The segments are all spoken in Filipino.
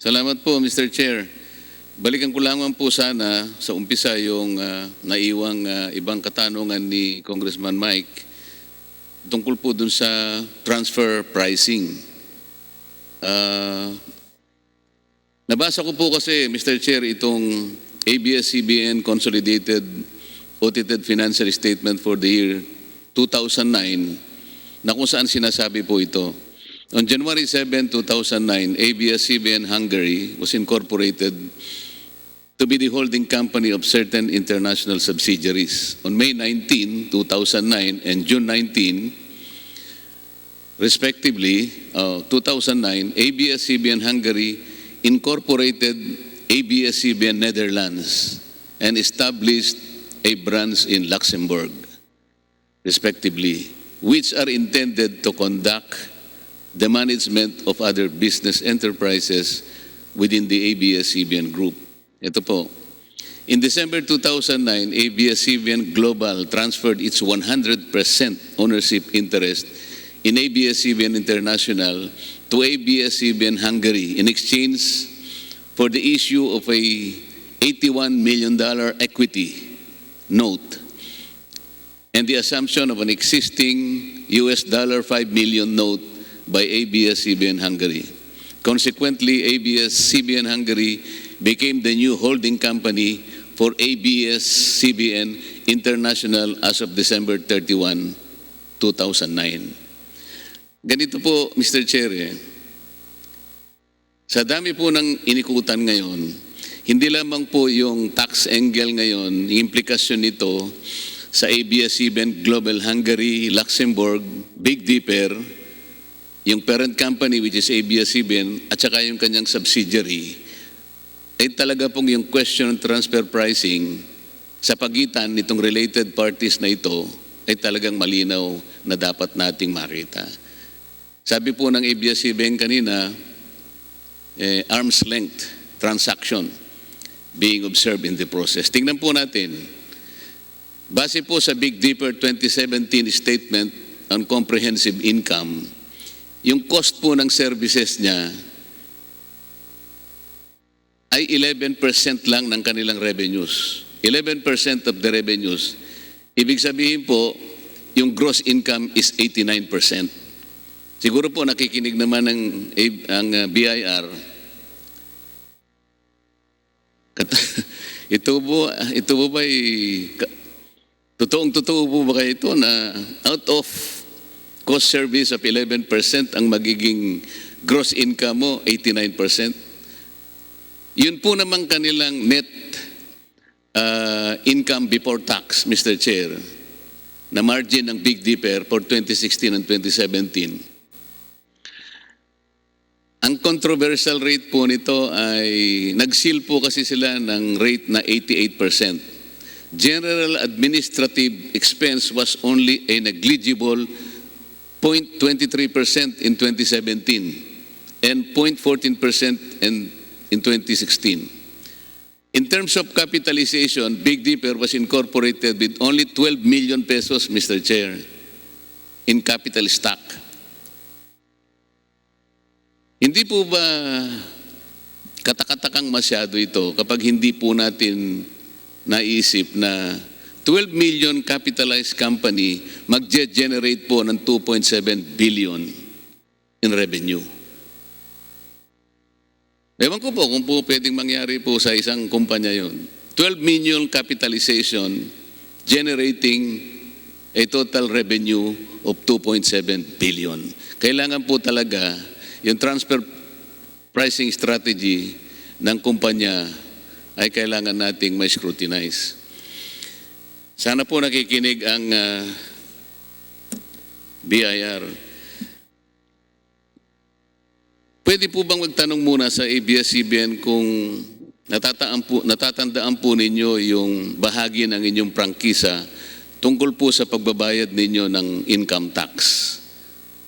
Salamat po, Mr. Chair. Balikan ko lamang po sana sa umpisa yung naiwang ibang katanungan ni Congressman Mike tungkol po dun sa transfer pricing. Nabasa ko po kasi, Mr. Chair, itong ABS-CBN Consolidated Audited Financial Statement for the year 2009 na kung saan sinasabi po ito. On January 7, 2009, ABS-CBN Hungary was incorporated to be the holding company of certain international subsidiaries. On May 19, 2009 and June 19, respectively, 2009, ABS-CBN Hungary incorporated ABS-CBN Netherlands and established a branch in Luxembourg, respectively, which are intended to conduct the management of other business enterprises within the ABS-CBN Group. Ito po. In December 2009, ABS-CBN Global transferred its 100% ownership interest in ABS-CBN International to ABS-CBN Hungary in exchange for the issue of a $81 million equity note and the assumption of an existing $5 million note by ABS-CBN Hungary. Consequently, ABS-CBN Hungary became the new holding company for ABS-CBN International as of December 31, 2009. Ganito po, Mr. Chair, sa dami po ng inikutan ngayon, hindi lamang po yung tax angle ngayon, yung implikasyon nito sa ABS-CBN Global Hungary, Luxembourg, Big Dipper, yung parent company which is ABS-CBN at saka yung kanyang subsidiary, ay talaga pong yung question of transfer pricing sa pagitan nitong related parties na ito ay talagang malinaw na dapat nating makita. Sabi po ng ABS-CBN kanina, arm's length transaction being observed in the process. Tingnan po natin. Base po sa Big Dipper 2017 Statement on Comprehensive Income, yung cost po ng services niya ay 11% lang ng kanilang revenues. 11% of the revenues. Ibig sabihin po, yung gross income is 89%. Siguro po nakikinig naman ang BIR. Ito po ba totoong-totoo po ba kayo ito na out of cost service of 11% ang magiging gross income mo, 89%. Yun po naman kanilang net income before tax, Mr. Chair, na margin ng Big Dipper for 2016 and 2017. Ang controversial rate po nito ay, nag-seal po kasi sila ng rate na 88%. General administrative expense was only a negligible 0.23% in 2017 and 0.14% in 2016. In terms of capitalization, Big Dipper was incorporated with only 12 million pesos, Mr. Chair, in capital stock. Hindi po ba katakatakang masyado ito kapag hindi po natin naisip na 12 million capitalized company mag-generate po ng 2.7 billion in revenue. Ewan ko po kung po pwedeng mangyari po sa isang kumpanya yun. 12 million capitalization generating a total revenue of 2.7 billion. Kailangan po talaga yung transfer pricing strategy ng kumpanya ay kailangan nating ma-scrutinize. Sana po nakikinig ang BIR. Pwede po bang magtanong muna sa ABS-CBN kung natatandaan po ninyo yung bahagi ng inyong prangkisa tungkol po sa pagbabayad ninyo ng income tax?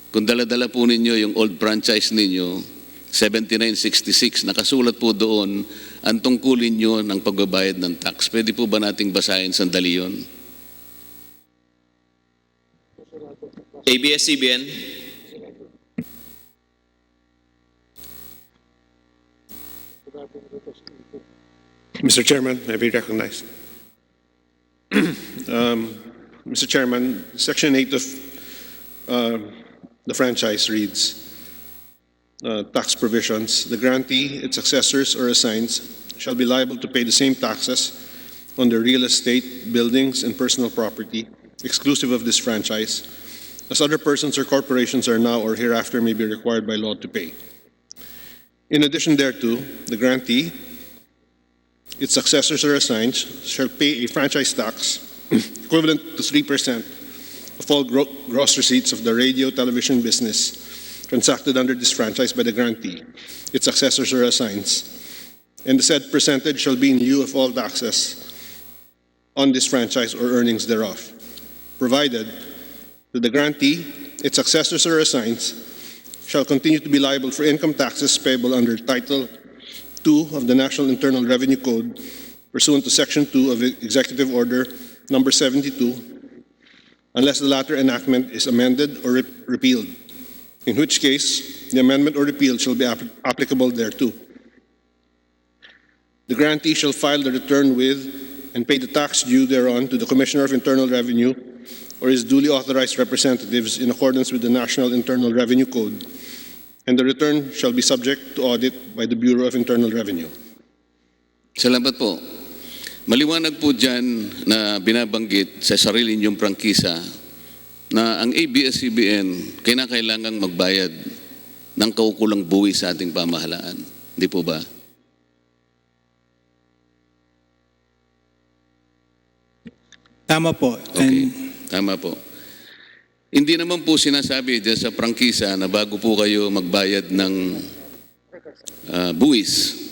Kung dala-dala po ninyo yung old franchise ninyo, 7966, nakasulat po doon ang tungkulin nyo ng pagbabayad ng tax. Pwede po ba nating basahin sandali yun? ABS-CBN. Mr. Chairman, may I be recognized? Mr. Chairman, Section 8 of the franchise reads, tax provisions, the grantee, its successors or assigns shall be liable to pay the same taxes on their real estate, buildings, and personal property, exclusive of this franchise, as other persons or corporations are now or hereafter may be required by law to pay. In addition thereto, the grantee, its successors or assigns shall pay a franchise tax equivalent to 3% of all gross receipts of the radio television business transacted under this franchise by the grantee, its successors or assigns, and the said percentage shall be in lieu of all taxes on this franchise or earnings thereof, provided that the grantee, its successors or assigns, shall continue to be liable for income taxes payable under Title 2 of the National Internal Revenue Code pursuant to Section 2 of Executive Order Number 72, unless the latter enactment is amended or repealed, in which case the amendment or repeal shall be applicable thereto. The grantee shall file the return with and pay the tax due thereon to the Commissioner of Internal Revenue or his duly authorized representatives in accordance with the National Internal Revenue Code, and the return shall be subject to audit by the Bureau of Internal Revenue. Salamat po. Maliwanag po dyan na binabanggit sa sarili niyong prangkisa na ang ABS-CBN kinakailangang magbayad ng kaukulang buwis sa ating pamahalaan. Hindi po ba? Tama po. Okay, tama po. Hindi naman po sinasabi dyan sa prangkisa na bago po kayo magbayad ng buwis,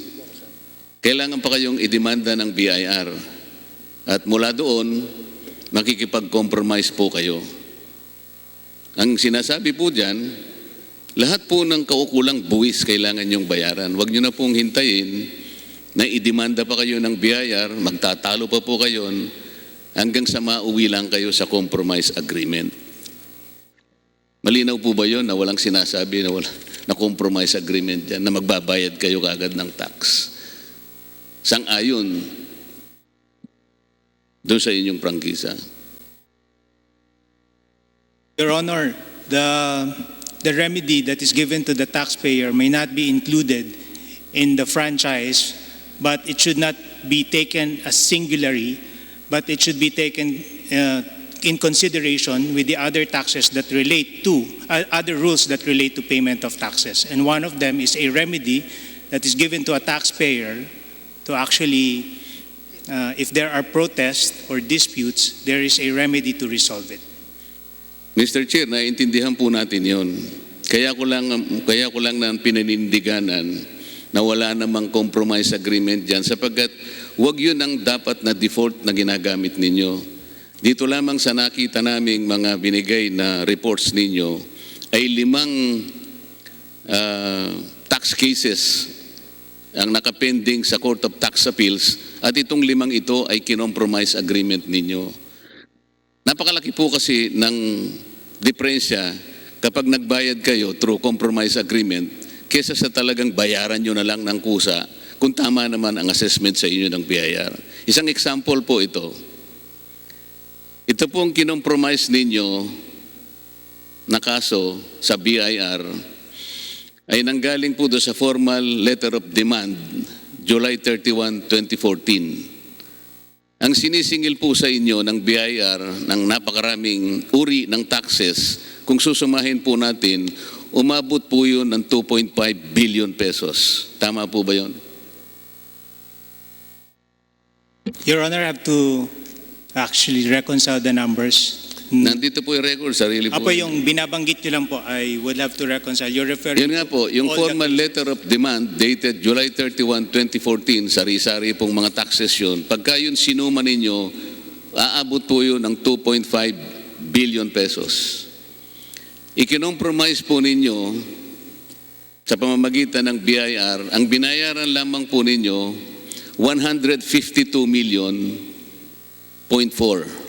kailangan pa kayong idemanda ng BIR. At mula doon, makikipag-compromise po kayo. Ang sinasabi po dyan, lahat po ng kaukulang buwis kailangan nyong bayaran. Huwag nyo na pong hintayin na idemanda pa kayo ng BIR, magtatalo pa po kayo hanggang sa mauwi lang kayo sa compromise agreement. Malinaw po ba yun na walang sinasabi na compromise agreement dyan, na magbabayad kayo kagad ng tax? Sang-ayon doon sa inyong prangkisa. Your Honor, the remedy that is given to the taxpayer may not be included in the franchise, but it should not be taken as singularly, but it should be taken in consideration with the other taxes that relate to, other rules that relate to payment of taxes. And one of them is a remedy that is given to a taxpayer to actually, if there are protests or disputes, there is a remedy to resolve it. Mr. Chair, naiintindihan po natin yun. Kaya ko lang na pinanindiganan na wala namang compromise agreement dyan sapagkat huwag yun ang dapat na default na ginagamit ninyo. Dito lamang sa nakita naming mga binigay na reports ninyo ay 5 tax cases ang nakapending sa Court of Tax Appeals at itong 5 ito ay kinompromise agreement ninyo. Napakalaki po kasi ng diferensya kapag nagbayad kayo through compromise agreement kesa sa talagang bayaran nyo na lang ng kusa kung tama naman ang assessment sa inyo ng BIR. Isang example po ito. Ito pong kinompromise ninyo na kaso sa BIR ay nanggaling po doon sa formal letter of demand, July 31, 2014. Ang sinisingil po sa inyo ng BIR ng napakaraming uri ng taxes, kung susumahin po natin, umabot po yun ng 2.5 billion pesos. Tama po ba yun? Your Honor, I have to actually reconcile the numbers. Nandito po yung record, sarili po. Apo yung binabanggit nyo lang po, I would have to reconcile. You're referring Yun nga po, yung formal letter of demand dated July 31, 2014, sari-sari pong mga taxes yun. Pagka yun sinuma ninyo, aabot po yun ng 2.5 billion pesos. Ikinompromise po ninyo sa pamamagitan ng BIR, ang binayaran lamang po ninyo, 152 million.4.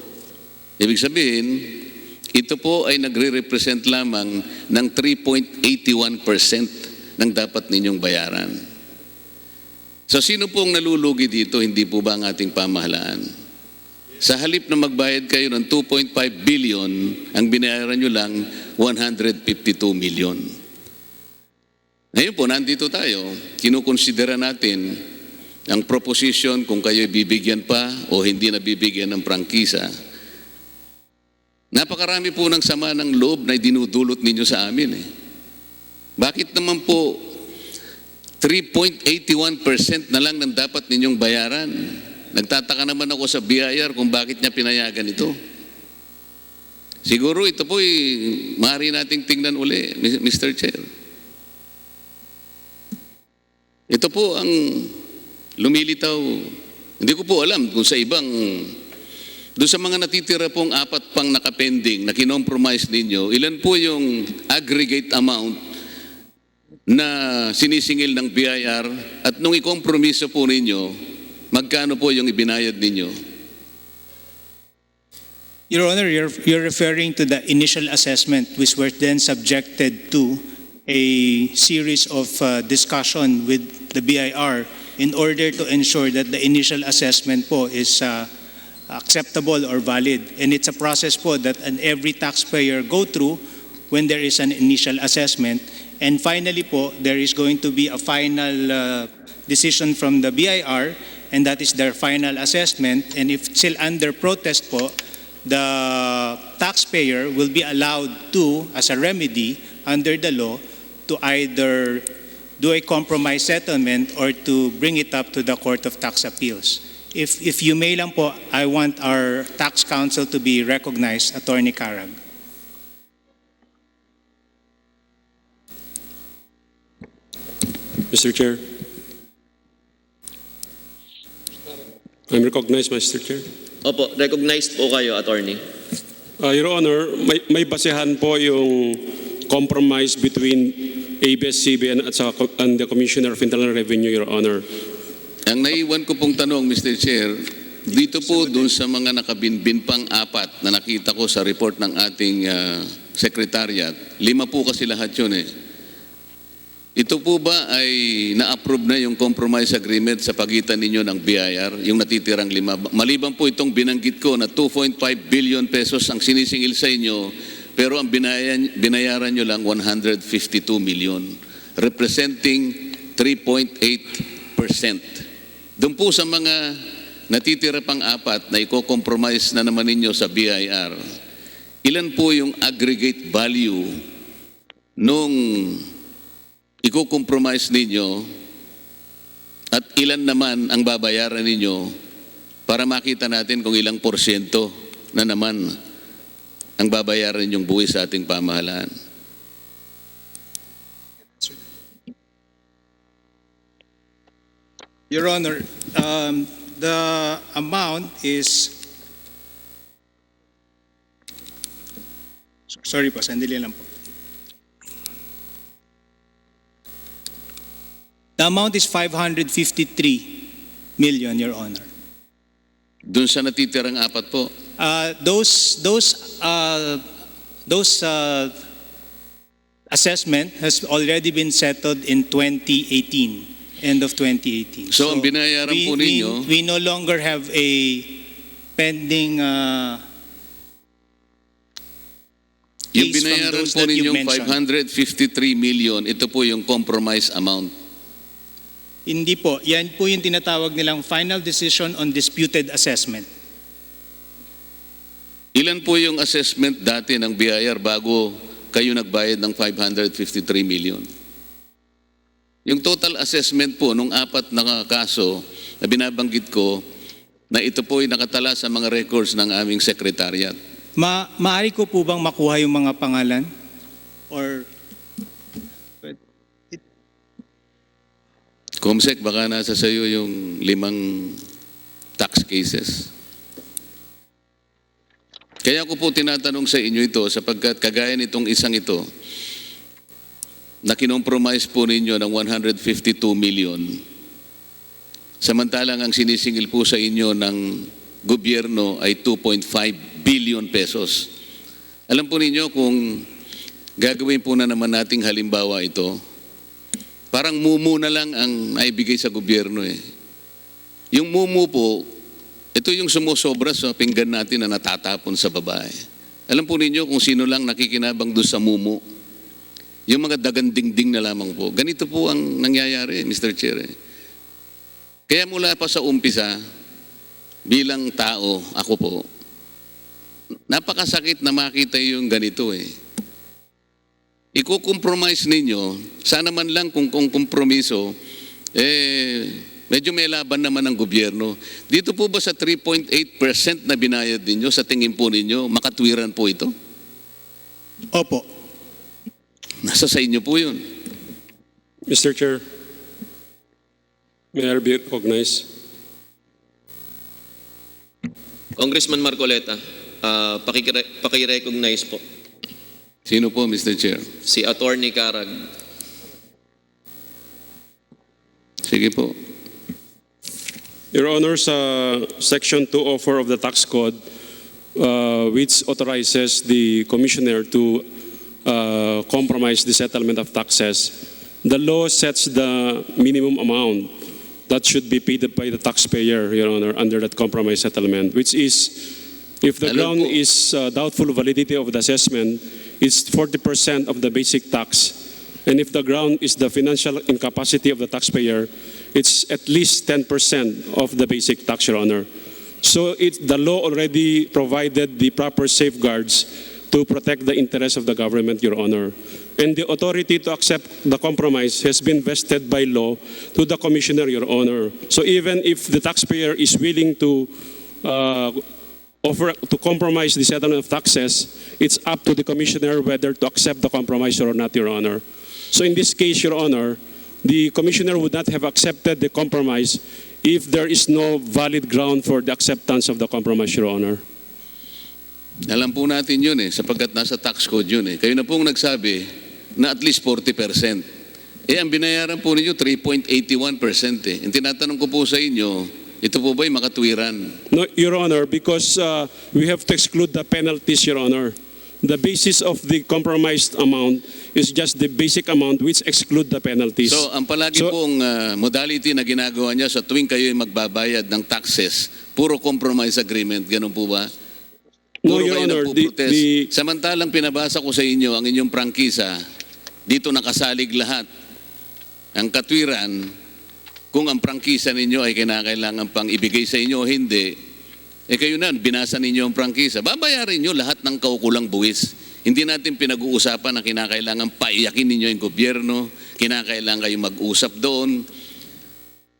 Ibig sabihin, ito po ay nagre-represent lamang ng 3.81% ng dapat ninyong bayaran. So sino pong nalulugi dito? Hindi po ba ang ating pamahalaan? Sa halip na magbayad kayo ng 2.5 billion, ang binayaran nyo lang 152 million. Ngayon po, nandito tayo. Kinukonsidera natin ang proposition kung kayo bibigyan pa o hindi na bibigyan ng prangkisa. Napakarami po ng sama ng loob na dinudulot ninyo sa amin. Bakit naman po 3.81% na lang ng dapat ninyong bayaran? Nagtataka naman ako sa BIR kung bakit niya pinayagan ito. Siguro ito po maaari nating tingnan uli, Mr. Chair. Ito po ang lumilitaw. Hindi ko po alam kung sa ibang, doon sa mga natitira pong 4 pang nakapending na kinompromise ninyo, ilan po yung aggregate amount na sinisingil ng BIR at nung ikompromiso po ninyo, magkano po yung ibinayad ninyo? Your Honor, you're referring to the initial assessment which were then subjected to a series of discussion with the BIR in order to ensure that the initial assessment po is acceptable or valid. And it's a process po that every taxpayer go through when there is an initial assessment. And finally po, there is going to be a final decision from the BIR, and that is their final assessment. And if still under protest po, the taxpayer will be allowed to, as a remedy under the law, to either do a compromise settlement or to bring it up to the Court of Tax Appeals. If you may lang po, I want our tax counsel to be recognized, Attorney Carag. Mr. Chair. I'm recognized, Mr. Chair. Opo, recognized po kayo, attorney. Your Honor, may basehan po yung compromise between ABS-CBN and the Commissioner of Internal Revenue, Your Honor. Ang naiwan ko pong tanong, Mr. Chair, dito po dun sa mga nakabinbin pang 4 na nakita ko sa report ng ating secretariat, 5 po kasi lahat yun Ito po ba ay na-approve na yung compromise agreement sa pagitan ninyo ng BIR, yung natitirang 5? Maliban po itong binanggit ko na 2.5 billion pesos ang sinisingil sa inyo, pero ang binayaran nyo lang 152 million, representing 3.8%. Doon po sa mga natitira pang 4 na i-compromise na naman ninyo sa BIR, ilan po yung aggregate value nung i-compromise ninyo at ilan naman ang babayaran ninyo para makita natin kung ilang porsyento na naman ang babayaran ninyong buwis sa ating pamahalaan? Your Honor, the amount is... Sorry po, sandali lang po. The amount is 553 million, Your Honor. Doon sa natitirang 4 po? Those assessment has already been settled in 2018, end of 2018. So, ang binayaran po ninyo... We no longer have a pending Yung case from binayaran those po that you ninyong mentioned. 553 million, ito po yung compromise amount. Hindi po. Yan po yung tinatawag nilang final decision on disputed assessment. Ilan po yung assessment dati ng BIR bago kayo nagbayad ng 553 million? Yung total assessment po nung 4 na kaso na binabanggit ko na ito po ay nakatala sa mga records ng aming secretariat. Maaari ko po bang makuha yung mga pangalan? Or Comsec, baka nasa sayo yung 5 tax cases. Kaya ko po tinatanong sa inyo ito sapagkat kagaya nitong isang ito na kinompromise po ninyo ng 152 million. Samantalang ang sinisingil po sa inyo ng gobyerno ay 2.5 billion pesos. Alam po ninyo kung gagawin po na naman nating halimbawa ito, Parang mumu na lang ang naibigay sa gobyerno eh. Yung mumu po, ito yung sumusobra sa pinggan natin na natatapon sa babae. Alam po ninyo kung sino lang nakikinabang doon sa mumu. Yung mga dagandingding na lamang po. Ganito po ang nangyayari, Mr. Chair. Kaya mula pa sa umpisa, bilang tao, ako po, napakasakit na makita yung ganito eh. Iko-compromise ninyo, sana man lang kung kompromiso, medyo may laban naman ng gobyerno. Dito po ba sa 3.8% na binayad ninyo, sa tingin po ninyo, makatwiran po ito? Opo. Nasa sa inyo po yun. Mr. Chair, may I be recognized? Congressman Marcoleta, paki-recognize po Sino po, Mr. Chair? si Attorney Carag. Sige po. Your Honor, sa Section 204 of the Tax Code, which authorizes the Commissioner to compromise the settlement of taxes, the law sets the minimum amount that should be paid by the taxpayer, Your Honor, under that compromise settlement, which is, if the Alam ground po. is doubtful validity of the assessment, it's 40% of the basic tax. And if the ground is the financial incapacity of the taxpayer, it's at least 10% of the basic tax, Your Honor. So the law already provided the proper safeguards to protect the interests of the government, Your Honor. And the authority to accept the compromise has been vested by law to the Commissioner, Your Honor. So even if the taxpayer is willing to offer to compromise the settlement of taxes, it's up to the Commissioner whether to accept the compromise or not, Your Honor. So in this case, Your Honor, the Commissioner would not have accepted the compromise if there is no valid ground for the acceptance of the compromise, Your Honor. Alam po natin yun eh, sapagkat nasa tax code yun eh. Kayo na pong nagsabi na at least 40%. Ang binayaran po ninyo 3.81% eh. Ang tinatanong ko po sa inyo, ito po ba'y makatwiran? No, Your Honor, because we have to exclude the penalties, Your Honor. The basis of the compromised amount is just the basic amount which exclude the penalties. So, ang palagi pong modality na ginagawa niya sa tuwing kayo ay magbabayad ng taxes, puro compromise agreement, ganun po ba? No, Puro Your kayo Honor, nagpuprotest. Samantalang pinabasa ko sa inyo ang inyong prangkisa, dito nakasalig lahat. Ang katwiran, kung ang prangkisa ninyo ay kinakailangan pang ibigay sa inyo o hindi, kayo na, binasa ninyo ang prangkisa. Babayarin nyo lahat ng kaukulang buwis. Hindi natin pinag-uusapan na kinakailangan paiyakin ninyo yung gobyerno, kinakailangan kayo mag-usap doon,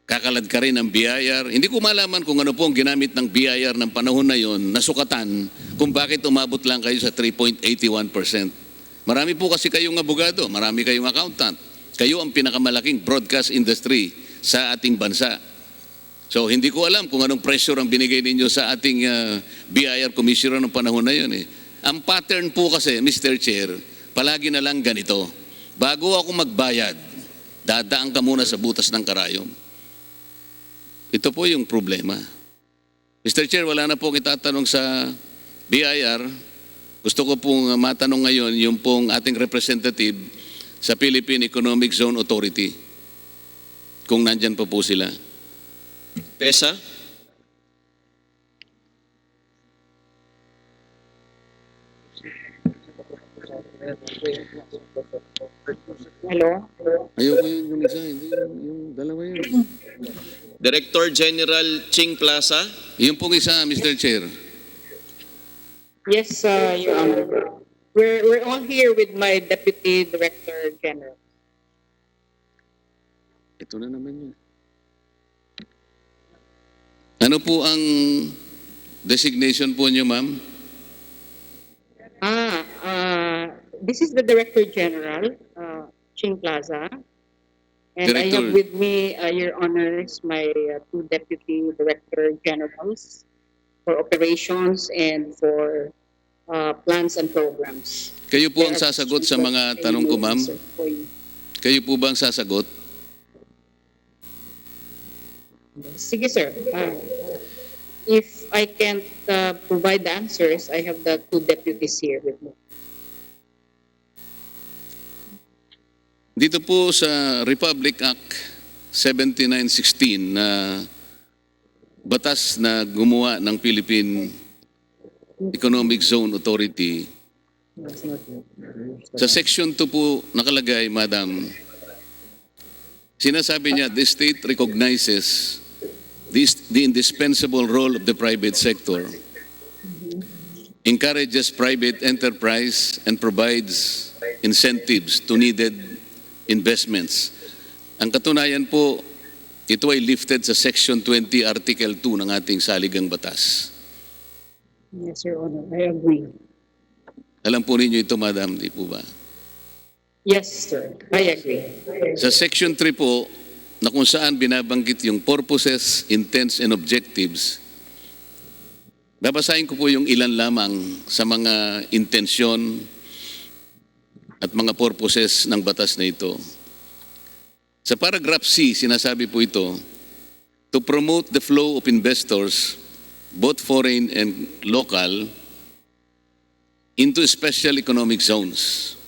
kakalad ka rin ng BIR. Hindi ko malaman kung ano po ang ginamit ng BIR ng panahon na yon, nasukatan, kung bakit umabot lang kayo sa 3.81%. Marami po kasi kayong abogado, marami kayong accountant. Kayo ang pinakamalaking broadcast industry sa ating bansa. So hindi ko alam kung anong pressure ang binigay ninyo sa ating BIR Commissioner ng panahon na yun eh. Ang pattern po kasi, Mr. Chair, palagi na lang ganito. Bago ako magbayad, dadaan ka muna sa butas ng karayom. Ito po yung problema. Mr. Chair, wala na pong itatanong sa BIR. Gusto ko pong matanong ngayon yung pong ating representative sa Philippine Economic Zone Authority. Kung nandyan pa po sila. PESA? Hello? Ayoko yung isa, hindi yung dalawa yun. Director General Ching Plaza? Yung pong isa, Mr. Chair. Yes, Your Honor. We're all here with my Deputy Director General. Ito na naman yun. Ano po ang designation po niyo, ma'am? This is the Director General, Ching Plaza. And I Director. have with me, Your Honors, my two Deputy Director Generals for operations and for plans and programs. Kayo po ang sasagot sa mga tanong ko, ma'am? Kayo po ba ang sasagot? Sige, sir. If I can't provide the answers, I have the two deputies here with me. Dito po sa Republic Act 7916 na batas na gumawa ng Philippine Economic Zone Authority, sa Section 2 po nakalagay, Madam, sinasabi niya, the state recognizes the indispensable role of the private sector, encourages private enterprise, and provides incentives to needed investments. Ang katunayan po, ito ay lifted sa Section 20, Article 2 ng ating saligang batas. Yes, Your Honor, I agree. Alam po ninyo ito, Madam, di po ba? Yes, sir, I agree. Sa Section 3 po, na kung saan binabanggit yung purposes, intents, and objectives, babasahin ko po yung ilan lamang sa mga intensyon at mga purposes ng batas na ito. Sa paragraph C, sinasabi po ito, to promote the flow of investors, both foreign and local, into special economic zones,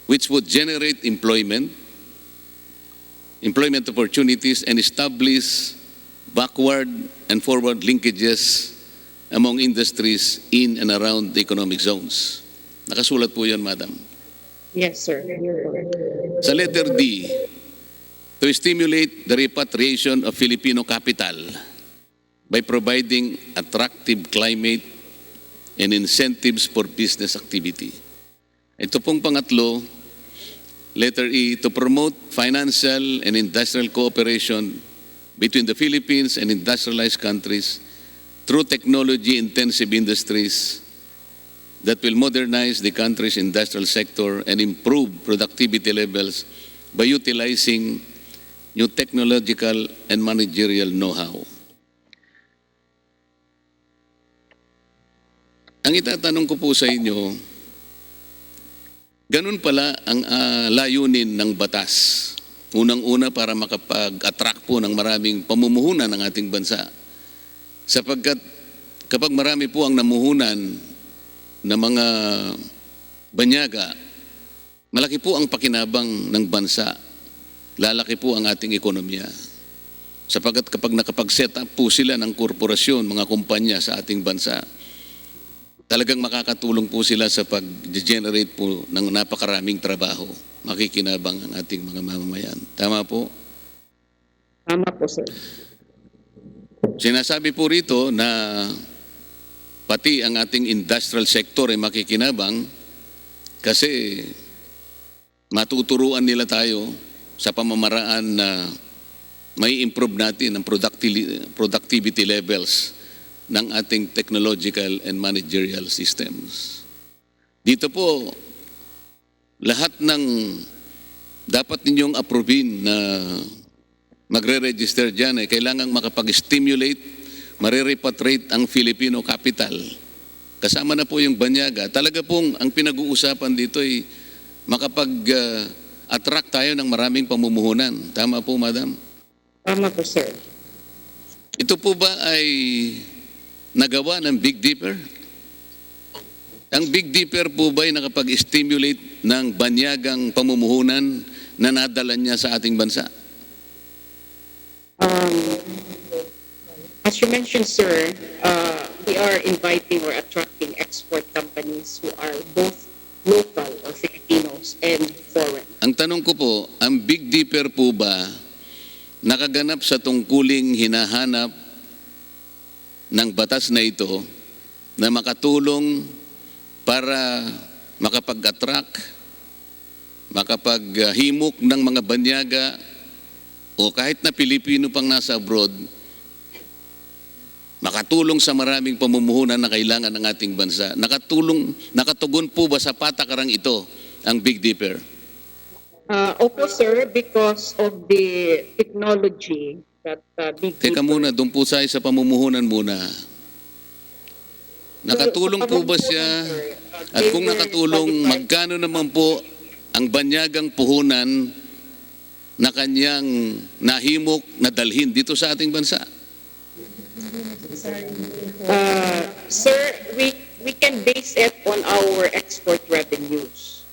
which would generate employment opportunities, and establish backward and forward linkages among industries in and around the economic zones. Nakasulat po yan, Madam. Yes, sir. Your Honor. Sa letter D, to stimulate the repatriation of Filipino capital by providing attractive climate and incentives for business activity. Ito pong pangatlo, letter E, to promote financial and industrial cooperation between the Philippines and industrialized countries through technology-intensive industries that will modernize the country's industrial sector and improve productivity levels by utilizing new technological and managerial know-how. Ang itatanong ko po sa inyo, ganun pala ang layunin ng batas. Unang-una para makapag-attract po ng maraming pamumuhunan ng ating bansa. Sapagkat kapag marami po ang namuhunan na mga banyaga, malaki po ang pakinabang ng bansa. Lalaki po ang ating ekonomiya. Sapagkat kapag nakapag-set up po sila ng korporasyon, mga kumpanya sa ating bansa, talagang makakatulong po sila sa pag-generate po ng napakaraming trabaho. Makikinabang ang ating mga mamamayan. Tama po? Tama po, sir. Sinasabi po rito na pati ang ating industrial sector ay makikinabang kasi matuturuan nila tayo sa pamamaraan na may improve natin ang productivity levels ng ating technological and managerial systems. Dito po, lahat ng dapat ninyong approvein na magre-register dyan ay kailangang makapag-stimulate, marirepatriate ang Filipino capital. Kasama na po yung banyaga. Talaga pong ang pinag-uusapan dito ay makapag-attract tayo ng maraming pamumuhunan. Tama po, Madam? Tama po, sir. Ito po ba ay nagawa ng Big Dipper? Ang Big Dipper po ba ay nakapag-stimulate ng banyagang pamumuhunan na nadala niya sa ating bansa? As you mentioned, sir, we are inviting or attracting export companies who are both local or Filipinos and foreign. Ang tanong ko po, ang Big Dipper po ba nakaganap sa tungkuling hinahanap ng batas na ito na makatulong para makapag-attract, makapaghimok ng mga banyaga o kahit na Pilipino pang nasa abroad, makatulong sa maraming pamumuhunan na kailangan ng ating bansa. Nakatugon po ba sa patakarang ito ang Big Dipper? Opo, sir, because of the technology that Big Teka muna, doon po tayo sa pamumuhunan muna. Nakatulong po ba siya? At kung nakatulong, magkano naman po ang banyagang puhunan na kanyang nahimok na dalhin dito sa ating bansa? Sir, we can base it on our export revenues.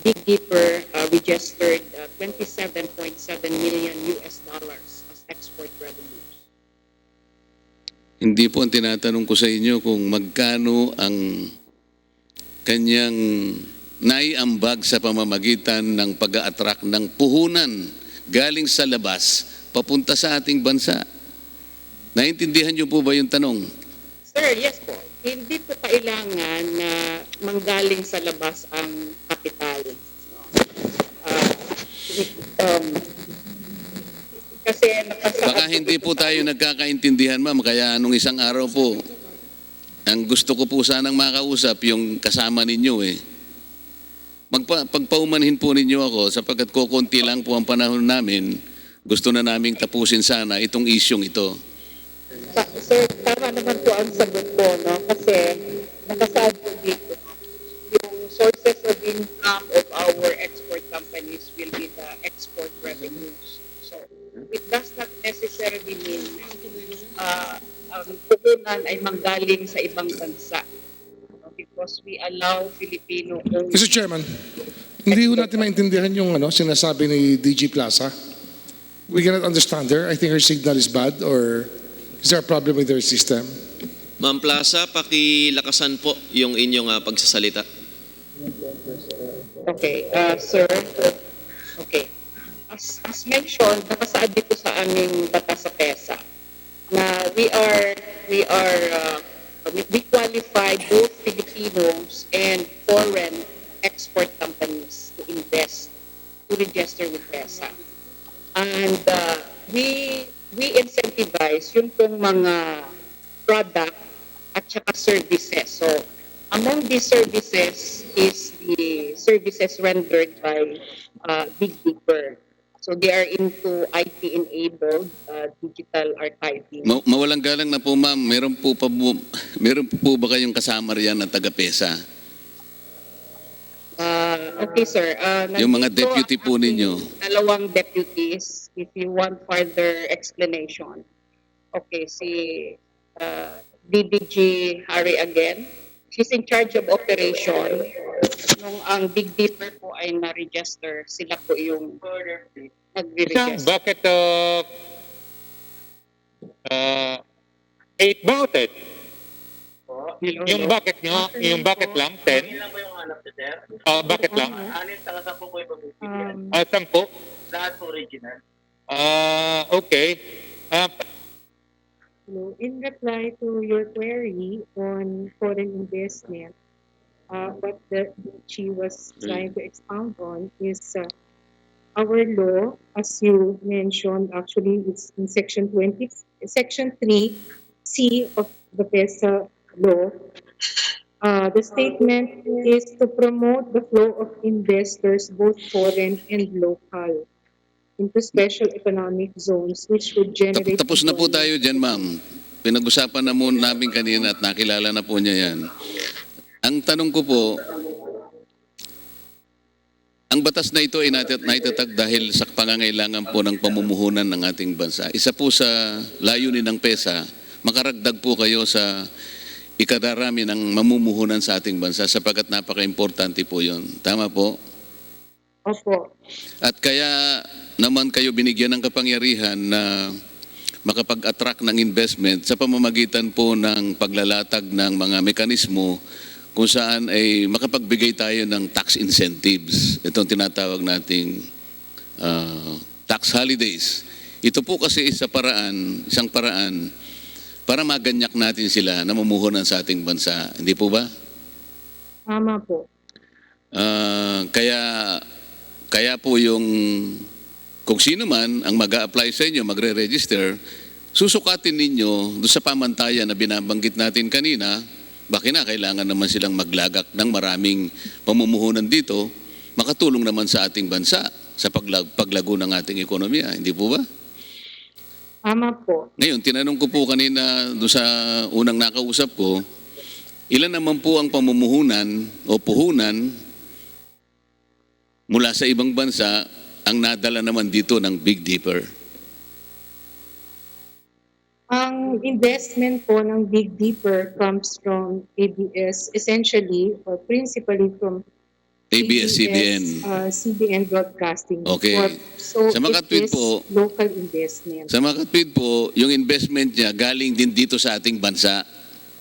Big Dipper registered $27.7 million US dollars as export revenues. Hindi po ang tinatanong ko sa inyo kung magkano ang kanyang naiambag sa pamamagitan ng pag-a-attract ng puhunan galing sa labas papunta sa ating bansa. Naintindihan niyo po ba yung tanong? Sir, yes po. Hindi po kailangan na manggaling sa labas ang kapital. Ah, kasi nakasaad Baka hindi po tayo nagkakaintindihan, ma'am. Kaya nung isang araw po, ang gusto ko po sanang makausap yung kasama ninyo eh. Pagpaumanhin po ninyo ako sapagkat kukunti lang po ang panahon namin, gusto na naming tapusin sana itong isyong ito. Sir, tama naman po ang sagot ko, no? Kasi nakasaad po dito, yung sources of income of our export companies will be the export revenues. So, it does not necessarily mean ang puhunan ay manggaling sa ibang bansa. No? Because we allow Filipino owned. Mr. Chairman, hindi ko natin maintindihan yung sinasabi ni DG Plaza. We cannot understand her. I think her signal is bad, or is there a problem with her system? Ma'am Plaza, pakilakasan po yung inyong pagsasalita. Okay, sir. Okay. As mentioned, nakasaad dito sa aming batas sa PESA na we qualify both Filipinos and foreign export companies to invest, to register with PESA. And we incentivize yung pong mga product at saka services. So, among these services is the services rendered by Big Dipper. So they are into IT-enabled digital archiving. Mawalang galang na po, ma'am. Meron po ba kayong kasama riyan na taga-PESA? Okay, sir. Yung mga Nandito deputy ang po ating ninyo. Dalawang deputies, if you want further explanation. Okay, si DDG Harry again. She's in charge of operation. Nung ang Big Dipper po ay na-register, sila po yung nagre-register. Bakit 8 ba o 10? Yung bucket nyo, yung bucket lang, 10? Bucket lang? 10? Lahat po original. Okay. In reply to your query on foreign investment, what she was trying to expound on is our law, as you mentioned, actually it's in Section 3C of the PESA law. The statement is to promote the flow of investors, both foreign and local, into special economic zones which would generate... Tapos na po tayo dyan, ma'am. Pinag-usapan na muna namin kanina at nakilala na po niya yan. Ang tanong ko po, ang batas na ito ay naitatag dahil sa pangangailangan po ng pamumuhunan ng ating bansa. Isa po sa layunin ng PESA, makaragdag po kayo sa ikadarami ng mamumuhunan sa ating bansa sapagkat napaka-importante po yun. Tama po? Opo. At kaya naman kayo binigyan ng kapangyarihan na makapag-attract ng investment sa pamamagitan po ng paglalatag ng mga mekanismo kung saan ay makapagbigay tayo ng tax incentives. Itong tinatawag nating tax holidays. Ito po kasi isang paraan para maganyak natin sila na mamumuhunan sa ating bansa. Hindi po ba? Tama po. Kaya po yung kung sino man ang mag-a-apply sa inyo, magre-register, susukatin ninyo doon sa pamantayan na binabanggit natin kanina, bakit na kailangan naman silang maglagak ng maraming pamumuhunan dito, makatulong naman sa ating bansa sa paglago ng ating ekonomiya. Hindi po ba? Tama po. Ngayon, tinanong ko po kanina doon sa unang nakausap ko, ilan naman po ang pamumuhunan o puhunan mula sa ibang bansa ang nadala naman dito ng Big Dipper? Ang investment po ng Big Dipper comes from ABS, essentially or principally from ABS-CBN. CBN Broadcasting Okay. Corp. So Sa makatwid it is po- local investment. Sa makatwid po, yung investment niya galing din dito sa ating bansa.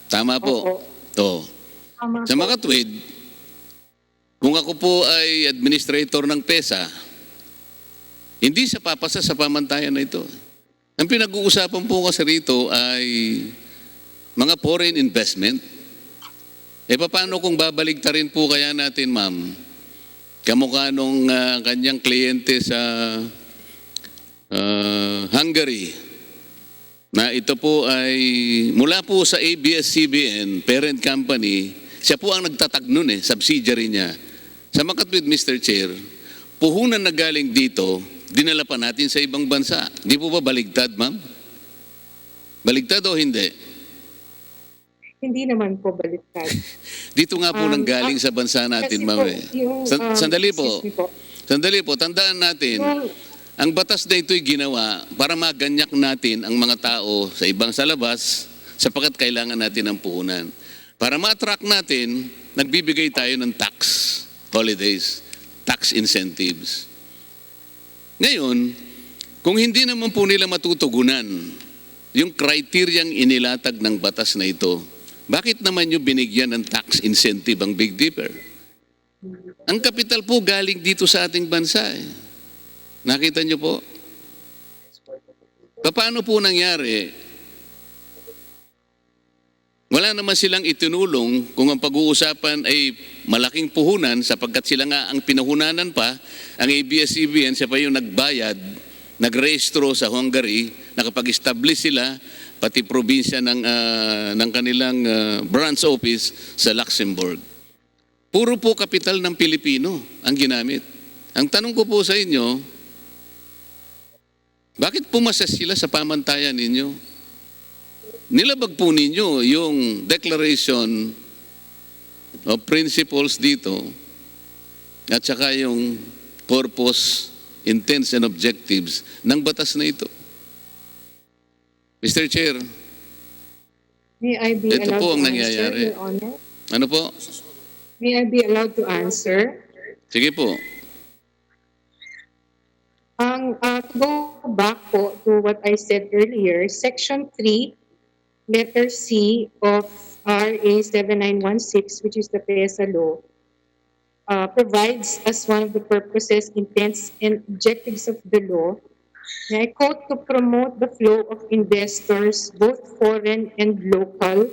Tama po. Opo. To. Tama Sa po. makatwid, kung ako po ay administrator ng PESA, hindi sa papasa sa pamantayan na ito. Ang pinag-uusapan po kasi rito ay mga foreign investment. Paano kung babaligtarin po kaya natin, ma'am, kamukha nung kanyang kliyente sa Hungary, na ito po ay mula po sa ABS-CBN, parent company, siya po ang nagtatag nun subsidiary niya. Sa makatwid, Mr. Chair, puhunan na galing dito, dinala pa natin sa ibang bansa. Di po ba baligtad, ma'am? Baligtad o hindi? Hindi naman po baliktad. Dito nga po nanggaling sa bansa natin, Kasi ma'am. po, yung, Sandali po. excuse me po. Sandali po, tandaan natin, Well, ang batas na ito'y ginawa para maganyak natin ang mga tao sa labas sapagkat kailangan natin ng puhunan. Para ma-attract natin, nagbibigay tayo ng tax holidays, tax incentives. Ngayon, kung hindi naman po nila matutugunan yung kriteryang inilatag ng batas na ito, bakit naman yung binigyan ng tax incentive ang Big Dipper? Ang kapital po galing dito sa ating bansa. Nakita niyo po? Paano po nangyari? Wala naman silang itinulong kung ang pag-uusapan ay malaking puhunan sapagkat sila nga ang pinahunanan pa, ang ABS-CBN, siya pa yung nagbayad, nagrehistro sa Hungary, nakapag-establish sila, pati probinsya ng kanilang branch office sa Luxembourg. Puro po kapital ng Pilipino ang ginamit. Ang tanong ko po sa inyo, bakit pumasa sila sa pamantayan ninyo? Nilabag po ninyo yung Declaration of Principles dito at saka yung purpose, intents, and objectives ng batas na ito. Mr. Chair, may I be ito allowed po ang to answer, nangyayari. Your Honor? Ano po? May I be allowed to answer? Sige po. To go back po to what I said earlier, Section 3, letter C of RA 7916, which is the PESA law, provides as one of the purposes, intents, and objectives of the law, and I quote, to promote the flow of investors, both foreign and local,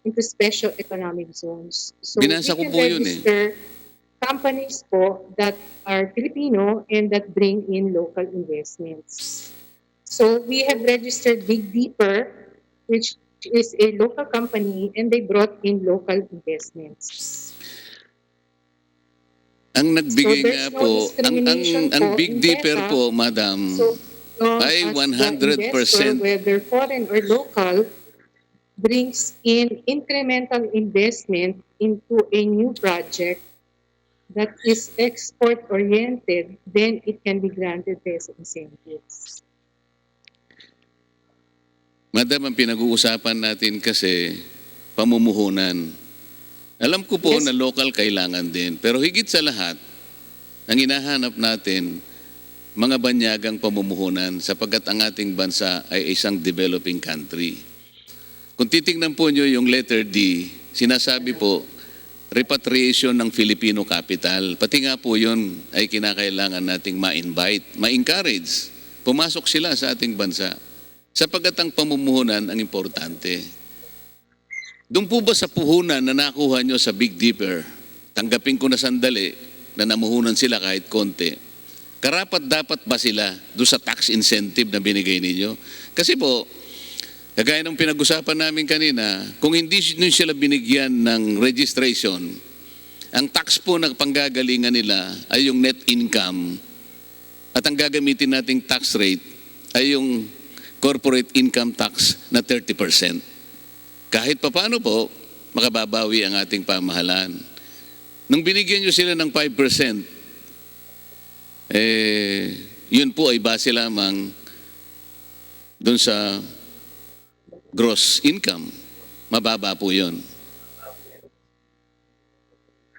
into special economic zones. So Binasa ko we can po yun register companies po that are Filipino and that bring in local investments. So we have registered Big Dipper, which is a local company, and they brought in local investments. Ang nagbigay So there's nga no po, discrimination ang po Big in Dipper PESA. po, madam, So ay as the 100%. investor, whether foreign or local, brings in incremental investment into a new project that is export-oriented, then it can be granted PESA incentives. Madam, ang pinag-uusapan natin kasi pamumuhunan. Alam ko po Yes. na local kailangan din. Pero higit sa lahat, ang hinahanap natin, mga banyagang pamumuhunan sapagkat ang ating bansa ay isang developing country. Kung titingnan po nyo yung letter D, sinasabi po, repatriation ng Filipino capital. Pati nga po yun ay kinakailangan nating ma-invite, ma-encourage. Pumasok sila sa ating bansa. Sapagkat ang pamumuhunan ang importante. Doon po ba sa puhunan na nakuha nyo sa Big Dipper, tanggapin ko na sandali na namuhunan sila kahit konti, karapat dapat ba sila doon sa tax incentive na binigay ninyo? Kasi po, kagaya ng pinag-usapan namin kanina, kung hindi nyo sila binigyan ng registration, ang tax po na panggagalingan nila ay yung net income at ang gagamitin nating tax rate ay yung corporate income tax na 30%. Kahit papaano po, makababawi ang ating pamahalaan. Nung binigyan nyo sila ng 5%, yun po ay base lamang doon sa gross income. Mababa po yun.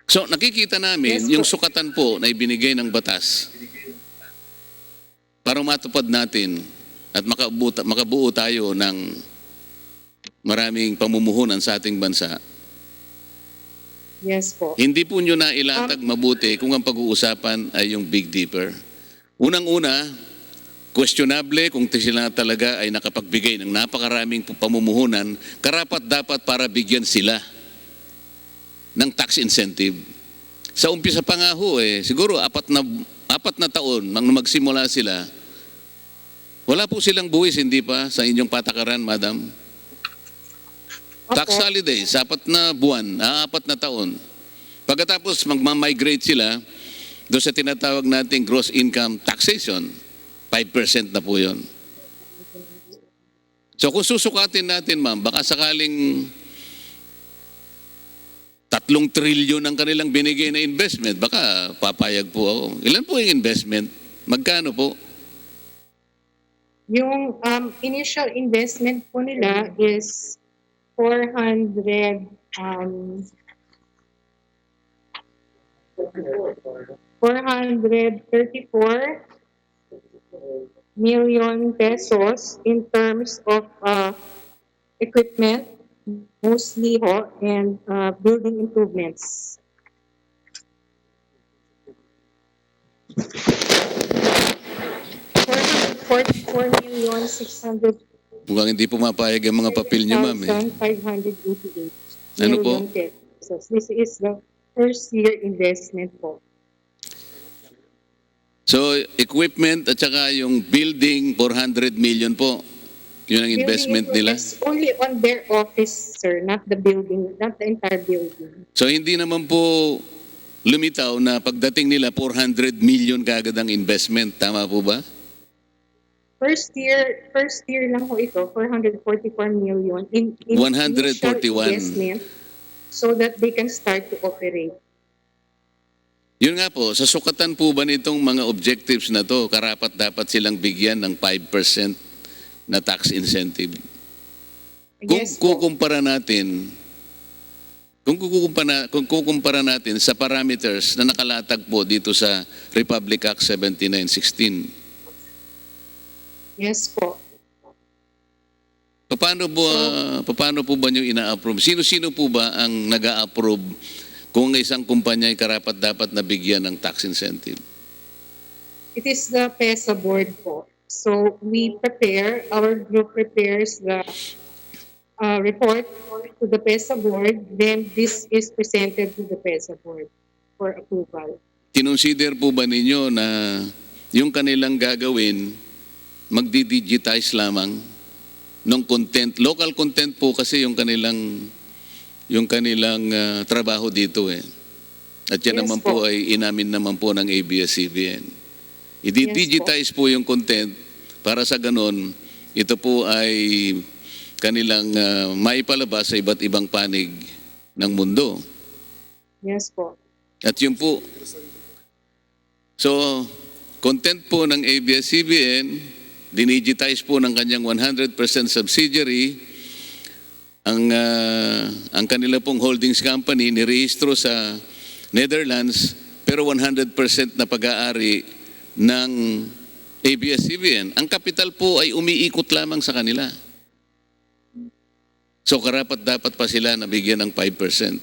So nakikita namin Yes, yung po. sukatan po na ibinigay ng batas para matupad natin at makabuo tayo ng maraming pamumuhunan sa ating bansa. Yes po. Hindi po nyo na ilatag mabuti kung ang pag-uusapan ay yung Big Dipper. Unang-una, questionable kung sila talaga ay nakapagbigay ng napakaraming pamumuhunan, karapat dapat para bigyan sila ng tax incentive. Sa umpisa pa nga ho siguro apat na taon nang magsimula sila, wala po silang buwis, hindi pa sa inyong patakaran, madam? Tax holidays, 4 na buwan, 4 na taon. Pagkatapos magma-migrate sila doon sa tinatawag nating gross income taxation, 5% na po yun. So kung susukatin natin, ma'am, baka sakaling 3 trilyon ang kanilang binigay na investment, baka papayag po ako. Ilan po yung investment? Magkano po? Yung initial investment po nila is 434 million pesos in terms of equipment, mostly and building improvements. $444,600,588 Mukhang hindi pumapayag ang mga papel niyo, ma'am. Ano po? million pesos. This is the first year investment po. So equipment at saka yung building, 400 million po. Yun ang investment Building nila. improvements only on their office, sir, not the building, not the entire building. So hindi naman po lumitaw na pagdating nila 400 million kagad ang investment. Tama po ba? First year lang po ito, 444 million in 141. initial investment so that they can start to operate. Yun nga po, sa sukatan po ba nitong mga objectives na to, karapat dapat silang bigyan ng 5% na tax incentive? Kung Yes po. kukumpara natin, kung kukumpara natin sa parameters na nakalatag po dito sa Republic Act 7916, Yes po. paano po ba nyo ina-approve? Sino-sino po ba ang nag-a-approve kung isang kumpanya ay karapat dapat na bigyan ng tax incentive? It is the PESA board po. So our group prepares the report to the PESA board, then this is presented to the PESA board for approval. Kinonsider po ba ninyo na yung kanilang gagawin, magdi-digitize lamang ng content, local content po kasi yung kanilang trabaho dito At yan Yes naman po. po ay inamin naman po ng ABS-CBN. I-digitize po yung content para sa ganon, ito po ay kanilang maipalabas sa iba't ibang panig ng mundo. Yes po. At yun po. So, content po ng ABS-CBN, dinigitize po ng kanyang 100% subsidiary, ang kanila pong holdings company nirehistro sa Netherlands, pero 100% na pag-aari ng ABS-CBN. Ang kapital po ay umiikot lamang sa kanila. So karapat dapat pa sila nabigyan ng 5%.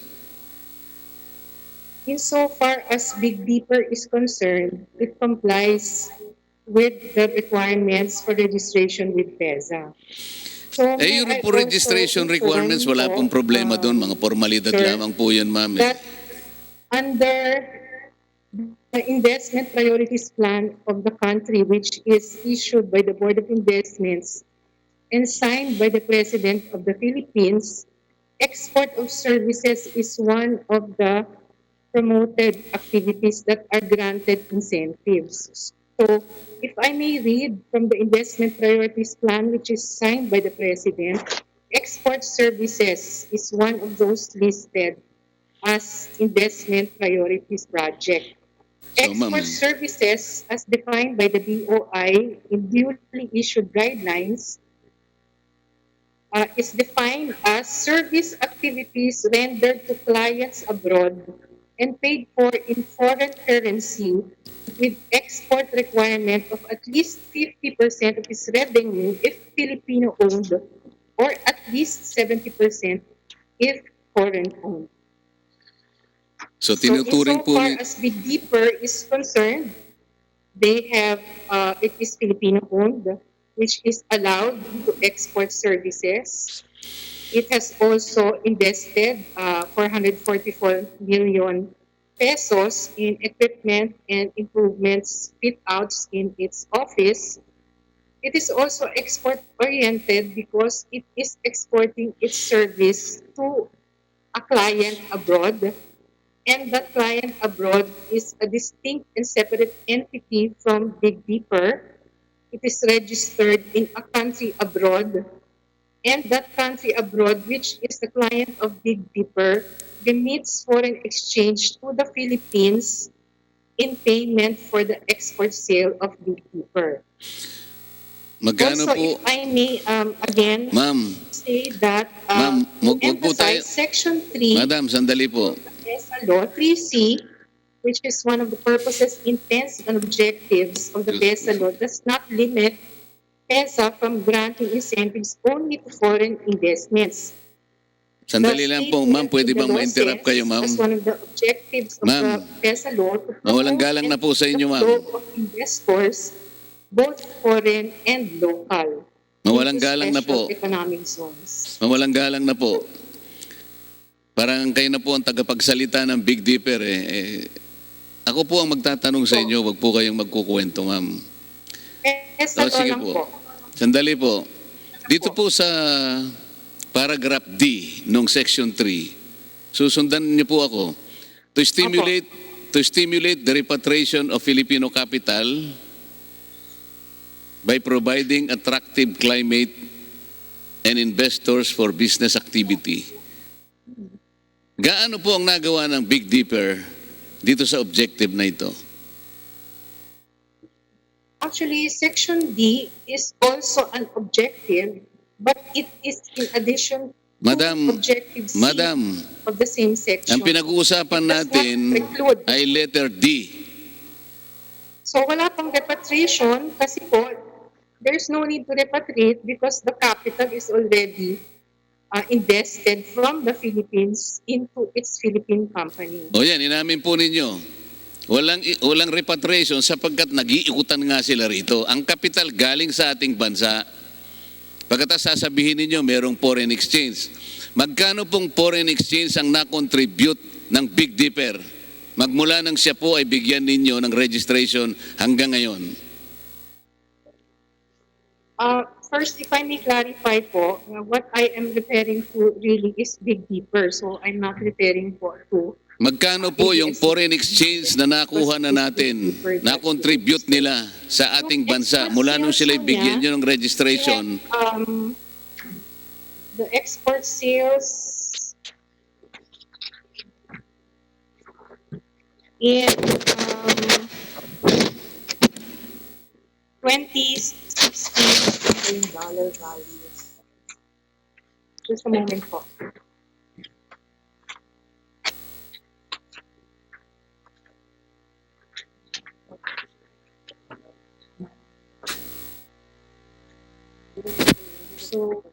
Insofar as Big Dipper is concerned, it complies with the requirements for registration with PESA. So, Yung may I po also registration inform requirements, wala po, pong problema doon. Mga formalidad sir, lamang po yan, ma'am. that under the investment priorities plan of the country, which is issued by the Board of Investments and signed by the President of the Philippines, export of services is one of the promoted activities that are granted incentives. So, if I may read from the investment priorities plan, which is signed by the President, export services is one of those listed as investment priorities project. So, ma'am, Export services, as defined by the BOI in duly issued guidelines, is defined as service activities rendered to clients abroad and paid for in foreign currency with export requirement of at least 50% of its revenue if Filipino-owned or at least 70% if foreign-owned. So So tinuturing po insofar ni... as Big Dipper is concerned, they have, it is Filipino-owned, which is allowed to export services. It has also invested 444 million pesos in equipment and improvements, fit-outs in its office. It is also export-oriented because it is exporting its service to a client abroad, and that client abroad is a distinct and separate entity from Big Dipper. It is registered in a country abroad, and that country abroad, which is the client of Big Dipper, remits foreign exchange to the Philippines in payment for the export sale of Big Dipper. Magkano Also, po... if I may again Ma'am, say that Ma'am, to wag po tayo... emphasize Section 3 Madam, sandali po. PESA Law 3C, which is one of the purposes, intents, and objectives of the PESA Law, does not limit PESA from granting incentives only to foreign investments. Sandali The lang po, ma'am. statement Pwede in the bang law ma-interrupt says, kayo, ma'am? as one of the objectives of Ma'am, the PESA Law, to mawalang promote galang na and po sa inyo, the ma'am. flow of investors, both foreign and local, Mawalang into galang na special po. economic zones. Mawalang galang na po. Parang kayo na po ang tagapagsalita ng Big Dipper eh. Ako po ang magtatanong sa inyo, wag po kayong magkukuwento, ma'am. PESA Law sige lang po. Sandali po. Dito po sa paragraph D nung section 3, susundan niyo po ako. To stimulate the repatriation of Filipino capital by providing attractive climate and investors for business activity. Gaano po ang nagawa ng Big Dipper dito sa objective na ito? Actually, Section D is also an objective, but it is in addition to Madam, Objective C Madam, of the same section. ang pinag-uusapan It does not natin preclude. ay letter D. So wala pang repatriation kasi po, there's no need to repatriate because the capital is already invested from the Philippines into its Philippine company. O yan, inamin po ninyo. Walang repatriation sapagkat nag-iikutan nga sila rito. Ang capital galing sa ating bansa. Pagkatapos sasabihin ninyo, merong foreign exchange. Magkano pong foreign exchange ang na-contribute ng Big Dipper? Magmula nang siya po ay bigyan ninyo ng registration hanggang ngayon. First, if I may clarify po, what I am referring to really is Big Dipper. So I'm not referring po to Magkano po yung foreign exchange na nakuha na natin, na-contribute nila sa ating bansa mula nung sila'y bigyan nyo ng registration? The export sales in 2016 in dollar values. Just a moment po. So,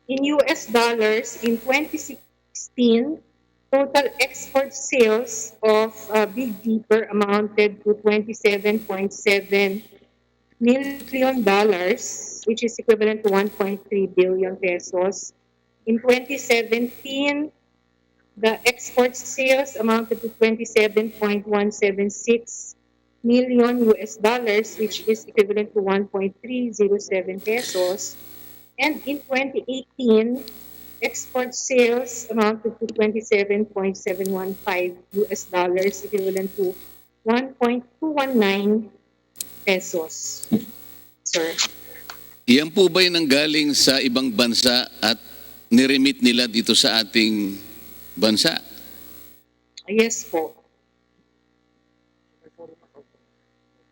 in US dollars, in 2016, total export sales of Big Dipper amounted to $27.7 million, which is equivalent to 1.3 billion pesos. In 2017, the export sales amounted to $27.176 million US dollars, which is equivalent to 1.307 pesos. And in 2018, export sales amounted to $27.715 US dollars, equivalent to 1.219 pesos. Sir. Iyan po ba'y nanggaling sa ibang bansa at niremit nila dito sa ating bansa? Yes po.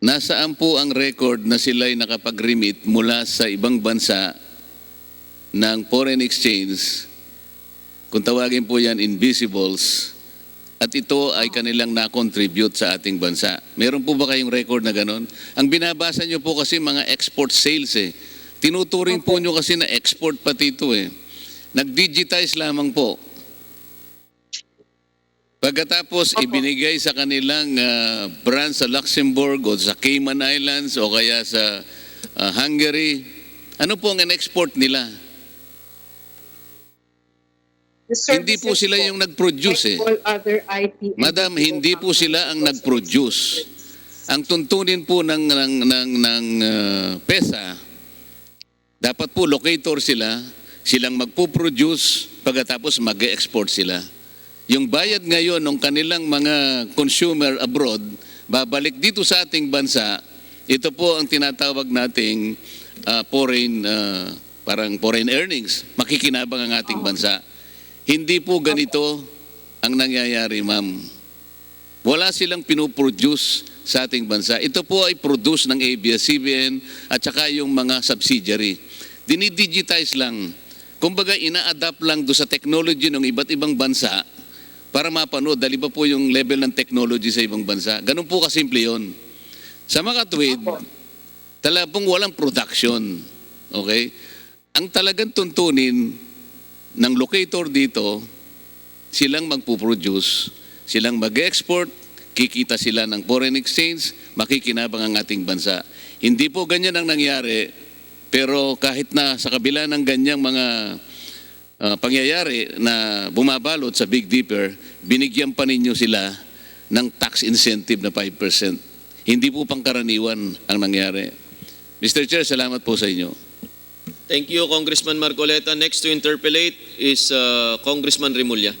Nasaan po ang record na sila'y nakapag-remit mula sa ibang bansa ng foreign exchange kung tawagin po yan invisibles, at ito ay kanilang na-contribute sa ating bansa. Meron po ba kayong record na ganon? Ang binabasa nyo po kasi mga export sales eh. Tinuturing po nyo kasi na export pati ito eh. Nag-digitize lamang po. Pagkatapos ibinigay sa kanilang branch sa Luxembourg o sa Cayman Islands o kaya sa Hungary, ano po ang in-export nila? The Hindi po services sila yung nag-produce eh. like all other IT and Madam, BPO hindi po sila ang companies nag-produce. Ang tuntunin po ng PESA, dapat po locator sila, silang magpo-produce, pagkatapos mag-export sila. Yung bayad ngayon ng kanilang mga consumer abroad, babalik dito sa ating bansa, ito po ang tinatawag nating parang foreign earnings. Makikinabang ang ating bansa. Hindi po ganito ang nangyayari, ma'am. Wala silang pinoproduce sa ating bansa. Ito po ay produce ng ABS-CBN at saka yung mga subsidiary. Dinidigitize lang. Kumbaga, ina-adapt lang do sa technology ng iba't ibang bansa para mapanood. Dali ba po yung level ng technology sa ibang bansa? Ganun po kasimple yun. Sa makatwid, talagang walang production. Okay? Ang talagang tuntunin ng locator dito, silang magpuproduce, silang mag-export, kikita sila ng foreign exchange, makikinabang ang ating bansa. Hindi po ganyan ang nangyari, pero kahit na sa kabila ng ganyang mga pangyayari na bumabalot sa Big Dipper, binigyan pa ninyo sila ng tax incentive na 5%. Hindi po pangkaraniwan ang nangyari. Mr. Chair, salamat po sa inyo. Thank you, Congressman Marcoleta. Next to interpellate is Congressman Remulla.